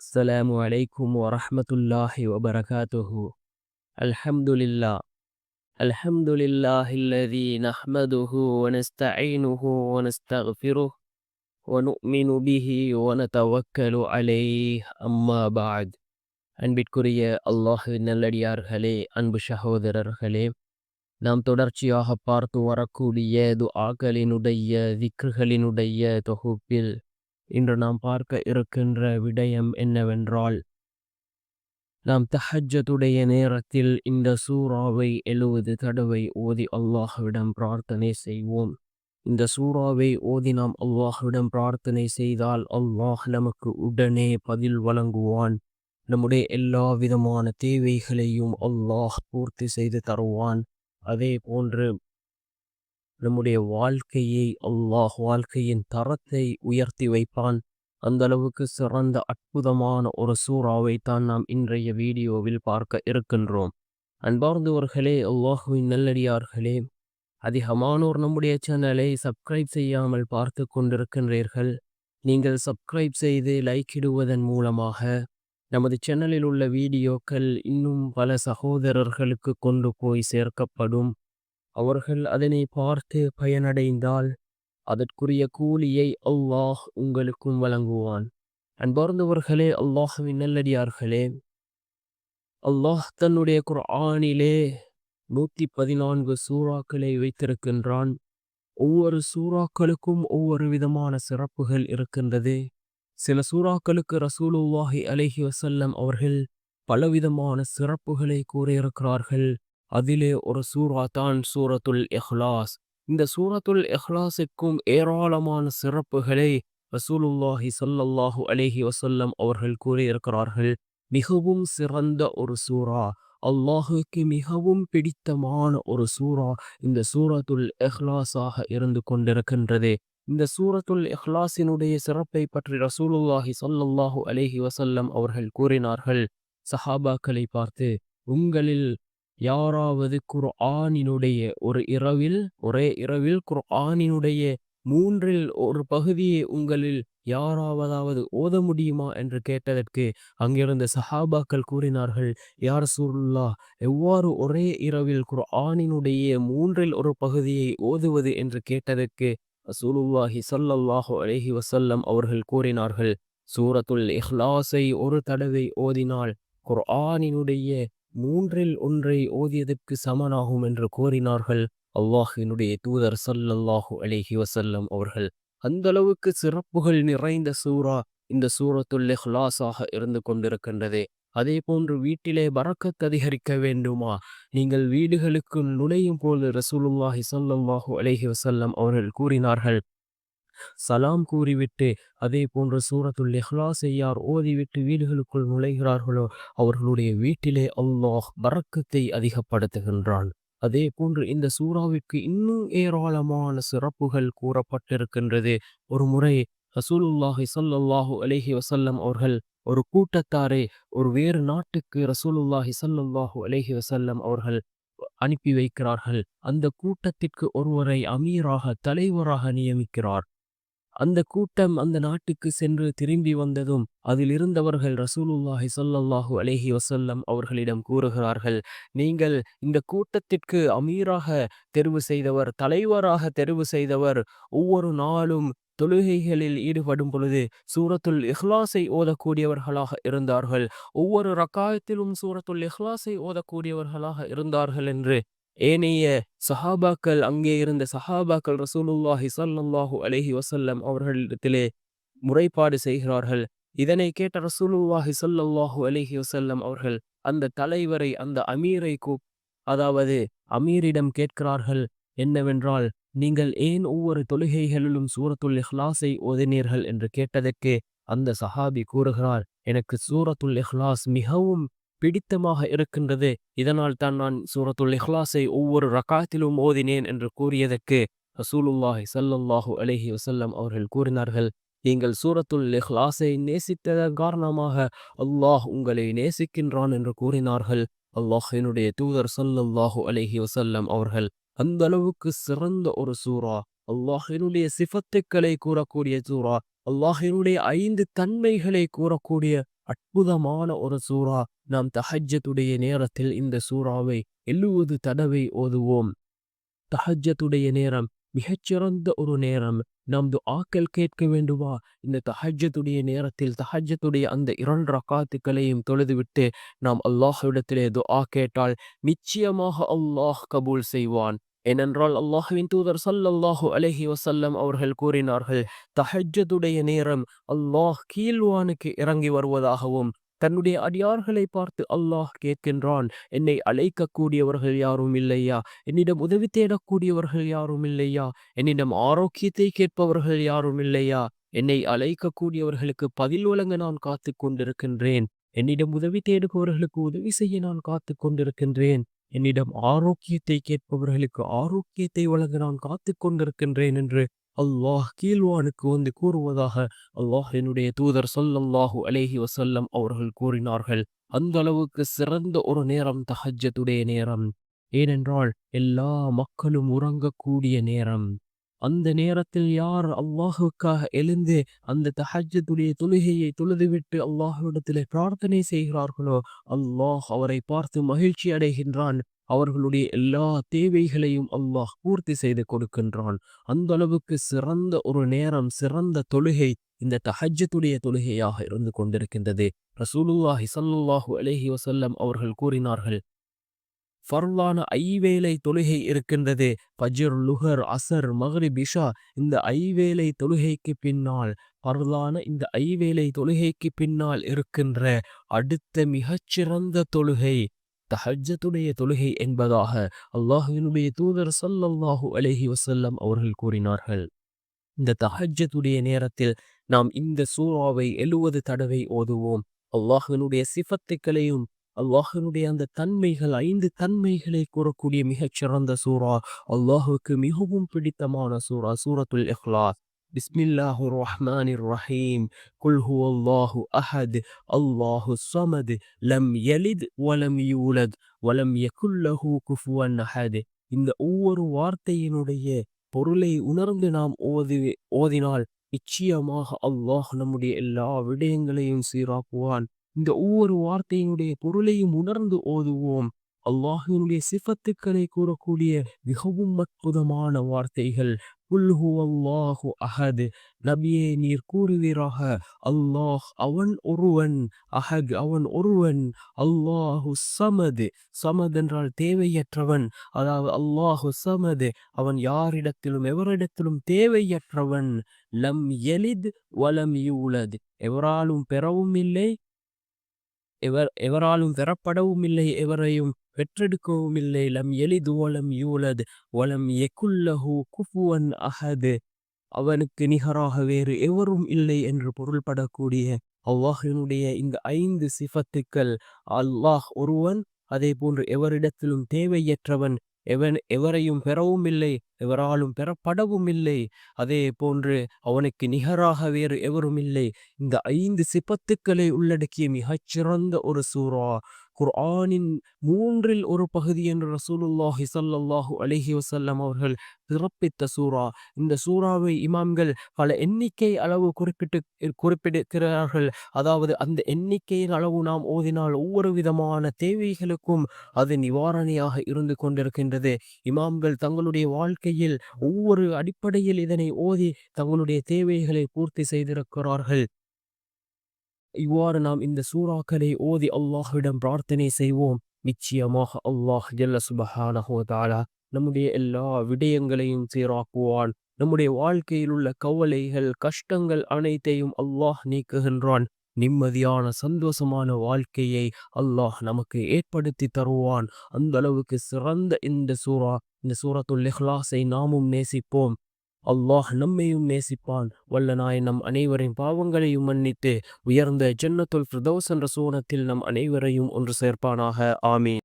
السلام عليكم ورحمة الله وبركاته. الحمد لله. الحمد لله الذي نحمده ونستعينه ونستغفره ونؤمن به ونتوكل عليه أما بعد. அன்பிற்குரிய அல்லாஹ்வின் நல்லடியார்களே, அன்பு சகோதரர்களே, நாம் தொடர்ச்சியாக பார்த்து வரக்கூடிய துஆக்களினுடைய திக்ர்களினுடைய தொகுப்பில் இன்று நாம் பார்க்க இருக்கின்ற விடயம் என்னவென்றால், நாம் தஹஜ்ஜுடைய நேரத்தில் இந்த சூறாவை 70 தடவை ஓதி அல்லாஹ்விடம் பிரார்த்தனை செய்வோம். இந்த சூறாவை ஓதி நாம் அல்லாஹ்விடம் பிரார்த்தனை செய்தால் அல்லாஹ் நமக்கு உடனே பதில் வழங்குவான். நம்முடைய எல்லா விதமான தேவைகளையும் அல்லாஹ் பூர்த்தி செய்து தருவான். அதே போன்று நம்முடைய வாழ்க்கையின் தரத்தை உயர்த்தி வைப்பான். அந்த அளவுக்கு சிறந்த அற்புதமான ஒரு சூறாவை தான் நாம் இன்றைய வீடியோவில் பார்க்க இருக்கின்றோம். அன்பார்ந்தவர்களே, அல்லாஹுவின் நல்லடியார்களே, அதிகமானோர் நம்முடைய சேனலை சப்ஸ்கிரைப் செய்யாமல் பார்த்து கொண்டிருக்கின்றீர்கள். நீங்கள் சப்ஸ்கிரைப் செய்து லைக் இடுவதன் மூலமாக நமது சேனலில் உள்ள வீடியோக்கள் இன்னும் பல சகோதரர்களுக்கு கொண்டு போய் சேர்க்கப்படும். அவர்கள் அதனை பார்த்து பயனடைந்தால் அதற்குரிய கூலியை அல்லாஹ் உங்களுக்கும் வழங்குவான். அன்பார்ந்தவர்களே, அல்லாஹ்வின் நல்லடியார்களே, அல்லாஹ் தன்னுடைய குர்ஆனிலே 114 சூறாக்களை வைத்திருக்கின்றான். ஒவ்வொரு சூறாக்களுக்கும் ஒவ்வொரு விதமான சிறப்புகள் இருக்கின்றது. சில சூறாக்களுக்கு ரசூலுல்லாஹி அலைஹி வஸல்லம் அவர்கள் பலவிதமான சிறப்புகளை கூறியிருக்கிறார்கள். அதிலே ஒரு சூரா தான் சூரத்துல் இஹ்லாஸ். இந்த சூரத்துல் இஹ்லாஸுக்கும் ஏராளமான சிறப்புகளை ரசூலுல்லாஹி ஸல்லல்லாஹு அலைஹி வஸல்லம் அவர்கள் கூறியிருக்கிறார்கள். மிகவும் சிறந்த ஒரு சூரா, அல்லாஹுக்கு மிகவும் பிடித்தமான ஒரு சூரா இந்த சூரத்துல் இஹ்லாஸாக இருந்து கொண்டிருக்கின்றது. இந்த சூரத்துல் இஹ்லாஸினுடைய சிறப்பை பற்றி ரசூலுல்லாஹி ஸல்லல்லாஹு அலைஹி வஸல்லம் அவர்கள் கூறினார்கள். சஹாபாக்களை பார்த்து, உங்களில் யாராவது குர்ஆனினுடைய ஒரே இரவில் குர்ஆனினுடைய 3இல் ஒரு பகுதியை உங்களில் யாராவதாவது ஓத முடியுமா என்று கேட்டதற்கு அங்கிருந்த சஹாபாக்கள் கூறினார்கள், யா ரசூலுல்லாஹ், எவ்வாறு ஒரே இரவில் குர்ஆனினுடைய 3இல் ஒரு பகுதியை ஓதுவது என்று கேட்டதற்கு ரசூலுல்லாஹி ஸல்லல்லாஹு அலைஹி வஸல்லம் அவர்கள் கூறினார்கள், சூரத்துல் இஹ்லாஸை ஒரு தடவை ஓதினால் குர்ஆனினுடைய 3இல் ஒன்றை ஓதியதற்கு சமனாகும் என்று கூறினார்கள் அல்லாஹ்வினுடைய தூதர் ஸல்லல்லாஹு அலைஹி வஸல்லம் அவர்கள். அந்த அளவுக்கு சிறப்புகள் நிறைந்த சூரா இந்த சூரத்துல் இஹ்லாஸாக இருந்து கொண்டிருக்கின்றது. அதே போன்று வீட்டிலே பரக்கத் அதிகரிக்க வேண்டுமா, நீங்கள் வீடுகளுக்கு நுழையும் போது ரசூலுல்லாஹி ஸல்லல்லாஹு அலைஹி வஸல்லம் அவர்கள் கூறினார்கள், சலாம் கூறிவிட்டு அதே போன்று சூரத்துல் இஹ்லாஸை யார் ஓதிவிட்டு வீடுகளுக்குள் நுழைகிறார்களோ அவர்களுடைய வீட்டிலே அல்லாஹ் பரக்கத்தை அதிகப்படுத்துகின்றான். அதே போன்று இந்த சூறாவிற்கு இன்னும் ஏராளமான சிறப்புகள் கூறப்பட்டிருக்கின்றது. ஒரு முறை ரசூலுல்லாஹி ஸல்லல்லாஹு அலைஹி வஸல்லம் அவர்கள் ஒரு கூட்டத்தாரை ஒரு வேறு நாட்டுக்கு ரசூலுல்லாஹி ஸல்லல்லாஹு அலைஹி வஸல்லம் அவர்கள் அனுப்பி வைக்கிறார்கள். அந்த கூட்டத்திற்கு ஒருவரை அமீராக, தலைவராக நியமிக்கிறார். அந்த கூட்டம் அந்த நாட்டுக்கு சென்று திரும்பி வந்ததும் அதில் இருந்தவர்கள் ரசூலுல்லாஹி ஸல்லல்லாஹு அலைஹி வஸல்லம் அவர்களிடம் கூறுகிறார்கள், நீங்கள் இந்த கூட்டத்திற்கு அமீராக தெரிவு செய்தவர், தலைவராக தெரிவு செய்தவர் ஒவ்வொரு நாளும் தொழுகைகளில் ஈடுபடும் பொழுது சூரத்துல் இஹ்லாஸை ஓதக்கூடியவர்களாக இருந்தார்கள். ஒவ்வொரு ரக்காயத்திலும் சூரத்துல் இஹ்லாஸை ஓதக்கூடியவர்களாக இருந்தார்கள் என்று ஏனைய சஹாபாக்கள், அங்கே இருந்த சஹாபாக்கள் ரசூலுல்லாஹி ஸல்லல்லாஹு அலைஹி வஸல்லம் அவர்களிடத்திலே முறைப்பாடு செய்கிறார்கள். இதனை கேட்ட ரசூலுல்லாஹி ஸல்லல்லாஹு அலைஹி வஸல்லம் அவர்கள் அந்த தலைவரை, அந்த அமீரை அதாவது அமீரிடம் கேட்கிறார்கள் என்னவென்றால், நீங்கள் ஏன் ஒவ்வொரு தொழுகைகளிலும் சூரத்துல் இஹ்லாஸை ஓதினீர்கள் என்று கேட்டதற்கு அந்த சஹாபி கூறுகிறார், எனக்கு சூரத்துல் இஹ்லாஸ் மிகவும் பிடித்தமாக இருக்கின்றது, இதனால் தான் நான் சூரத்துல் இஹ்லாஸை ஒவ்வொரு ரக்காத்திலும் ஓதினேன் என்று கூறியதற்கு ரசூலுல்லாஹி ஸல்லல்லாஹு அலைஹி வஸல்லம் அவர்கள் கூறினார்கள், நீங்கள் சூரத்துல் இஹ்லாஸை நேசித்ததன் காரணமாக அல்லாஹ் உங்களை நேசிக்கின்றான் என்று கூறினார்கள். அல்லாஹ்வினுடைய தூதர் ஸல்லல்லாஹு அலைஹி வஸல்லம் அவர்கள் அந்த அளவுக்கு சிறந்த ஒரு சூரா, அல்லாஹ்வினுடைய சிஃபத்துக்களை கூறக்கூடிய சூரா, அல்லாஹ்வினுடைய 5 தன்மைகளை கூறக்கூடிய அற்புதமான ஒரு சூரா. நாம் தஹஜ்ஜுடைய நேரத்தில் இந்த சூறாவை 70 தடவை ஓதுவோம். தஹஜ்ஜுடைய நேரம் மிகச்சிறந்த ஒரு நேரம். நாம் துஆக்கள் கேட்க வேண்டுமா? இந்த தஹஜ்ஜுடைய நேரத்தில் தஹஜ்ஜுடைய அந்த 2 ரக்காத்துக்களையும் தொழுதுவிட்டு நாம் அல்லாஹ்விடத்திலே துஆ கேட்டால் நிச்சயமாக அல்லாஹ் கபூல் செய்வான். ஏனென்றால் அல்லாஹ்வின் தூதர் ஸல்லல்லாஹு அலைஹி வஸல்லம் அவர்கள் கூறினார்கள், தஹஜ்ஜுடைய நேரம் அல்லாஹ் கீழ்வானுக்கு இறங்கி வருவதாகவும் தன்னுடைய அடியார்களை பார்த்து அல்லாஹ் கேட்கின்றான், என்னை அழைக்கக்கூடியவர்கள் யாரும் இல்லையா? என்னிடம் உதவி தேடக்கூடியவர்கள் யாரும் இல்லையா? என்னிடம் ஆரோக்கியத்தை கேட்பவர்கள் யாரும் இல்லையா? என்னை அழைக்கக்கூடியவர்களுக்கு பதில் வழங்க நான் காத்து கொண்டிருக்கின்றேன். என்னிடம் உதவி தேடுபவர்களுக்கு உதவி செய்ய நான் காத்து கொண்டிருக்கின்றேன். என்னிடம் ஆரோக்கியத்தை கேட்பவர்களுக்கு ஆரோக்கியத்தை வழங்க நான் காத்து கொண்டிருக்கின்றேன் என்று அல்லாஹ் கீழ்வானுக்கு வந்து கூறுவதாக அல்லாஹ்வினுடைய தூதர் ஸல்லல்லாஹு அலைஹி வஸல்லம் அவர்கள் கூறினார்கள். அந்த அளவுக்கு சிறந்த ஒரு நேரம் தஹஜ்ஜுடைய நேரம். ஏனென்றால் எல்லா மக்களும் உறங்கக்கூடிய நேரம். அந்த நேரத்தில் யார் அல்லாஹுக்காக எழுந்து அந்த தஹஜ்ஜுடைய தொழுகையை தொழுதுவிட்டு அல்லாஹ்விடத்திலே பிரார்த்தனை செய்கிறார்களோ அல்லாஹ் அவரை பார்த்து மகிழ்ச்சி அடைகின்றான். அவர்களுடைய எல்லா தேவைகளையும் அல்லாஹ் பூர்த்தி செய்து கொடுக்கின்றான். அந்த அளவுக்கு சிறந்த ஒரு நேரம், சிறந்த தொழுகை இந்த தஹஜ்ஜுடைய தொழுகையாக இருந்து கொண்டிருக்கின்றது. ரசூலுல்லாஹி ஸல்லல்லாஹு அலைஹி வஸல்லம் அவர்கள் கூறினார்கள், ஃபர்லான ஐவேளை தொழுகை இருக்கின்றது. ஃபஜ்ர், லுஹர், அஸர், மக்ரிப், இஷா இந்த ஐவேளை தொழுகைக்கு பின்னால் ஃபர்லான இந்த ஐவேளை தொழுகைக்கு பின்னால் இருக்கின்ற அடுத்த மிகச்சிறந்த தொழுகை தஹஜ்ஜுடைய தொழுகை என்பதாக அல்லாஹ்வினுடைய தூதர் ஸல்லல்லாஹு அலைஹி வஸல்லம் அவர்கள் கூறினார்கள். இந்த தஹஜ்ஜுடைய நேரத்தில் நாம் இந்த சூறாவை 70 தடவை ஓதுவோம். அல்லாஹ்வினுடைய சிஃபத்துக்களையும் அல்லாஹ்வினுடைய அந்த தன்மைகள் 5 தன்மைகளை கூறக்கூடிய மிகச்சிறந்த சூறா. அல்லாஹுக்கு மிகவும் பிடித்தமான சூறா சூரத்துல் இஹ்லாஸ். பிஸ்மில்லாஹிர் ரஹ்மானிர் ரஹீம். குல் ஹுவல்லாஹு அஹத் அல்லாஹு ஸமத் லம் யலித் வலம் யூலத் வலம் யகுல் லஹு குஃபுவன் அஹத். இந்த ஒவ்வொரு வார்த்தையினுடைய பொருளை உணர்ந்து நாம் ஓதினால் நிச்சயமாக அல்லாஹ் நம்முடைய எல்லா விடயங்களையும் சீராக்குவான். இந்த ஒவ்வொரு வார்த்தையினுடைய பொருளையும் உணர்ந்து ஓதுவோம். அல்லாஹ்வினுடைய சிஃபத்துக்களை கூறக்கூடிய மிகவும் அற்புதமான வார்த்தைகள். குல் ஹுவல்லாஹு அஹத். நபியே நீர் கூறுவீராக, அல்லாஹ் அவன் ஒருவன், அஹத் அவன் ஒருவன், அல்லாஹு ஸமத். ஸமத் என்றால் தேவையற்றவன். அதாவது அல்லாஹு ஸமத் அவன் யாரிடத்திலும் எவரிடத்திலும் தேவையற்றவன். லம் யலித் வலம் யூலத் எவராலும் பெறவும் இல்லை, எவராலும் பெறப்படவும் இல்லை, எவரையும் பெற்றெடுக்கவும் இல்லை. லம் யலித் வலம் யூலத் வலம் யகுல் லஹு குஃபுவன் அஹத் அவனுக்கு நிகராக வேறு எவரும் இல்லை என்று பொருள்படக்கூடிய அல்லாஹ்வினுடைய இந்த 5 சிஃபத்துக்கள். அல்லாஹ் ஒருவன், அதே போன்று எவரிடத்திலும் தேவையற்றவன், எவரையும் பெறவும் இல்லை, எவராலும் பெறப்படவும் இல்லை, அதே போன்று அவனுக்கு நிகராக வேறு எவரும் இல்லை. இந்த 5 சிபத்துக்களை உள்ளடக்கிய மிகச்சிறந்த ஒரு சூரா. குர்ஆனின் 3ல் ஒரு பகுதி என்று ரசூலுல்லாஹி ஸல்லல்லாஹு அலைஹி வஸல்லம் அவர்கள் சிறப்பித்த சூரா. இந்த சூறாவை இமாம்கள் பல எண்ணிக்கை அளவு குறிப்பிடுகிறார்கள். அதாவது அந்த எண்ணிக்கையின் அளவு நாம் ஓதினால் ஒவ்வொரு விதமான தேவைகளுக்கும் அது நிவாரணியாக இருந்து கொண்டிருக்கின்றது. இமாம்கள் தங்களுடைய வாழ்க்கையில் ஒவ்வொரு அடிப்படையில் இதனை ஓதி தங்களுடைய தேவைகளை பூர்த்தி செய்திருக்கிறார்கள். இவ்வாறு நாம் இந்த சூறாக்களை ஓதி அல்லாஹ்விடம் பிரார்த்தனை செய்வோம். நிச்சயமாக அல்லாஹ் ஜல்ல சுப்ஹானஹு வ தஆலா நம்முடைய எல்லா விடயங்களையும் சீராக்குவான். நம்முடைய வாழ்க்கையில் உள்ள கவலைகள், கஷ்டங்கள் அனைத்தையும் அல்லாஹ் நீக்குகின்றான். நிம்மதியான சந்தோஷமான வாழ்க்கையை அல்லாஹ் நமக்கு ஏற்படுத்தி தருவான். அந்த அளவுக்கு சிறந்த இந்த சூரா, இந்த சூரத்துல் இஹ்லாஸை நாமும் நேசிப்போம். அல்லாஹ் நம்மையும் நேசிப்பான். வல்ல நாயன் நம் அனைவரின் பாவங்களையும் மன்னித்து உயர்ந்த ஜன்னத்துல் ஃபிர்தௌஸ் என்ற சூனத்தில் நம் அனைவரையும் ஒன்று சேர்ப்பானாக. ஆமீன்.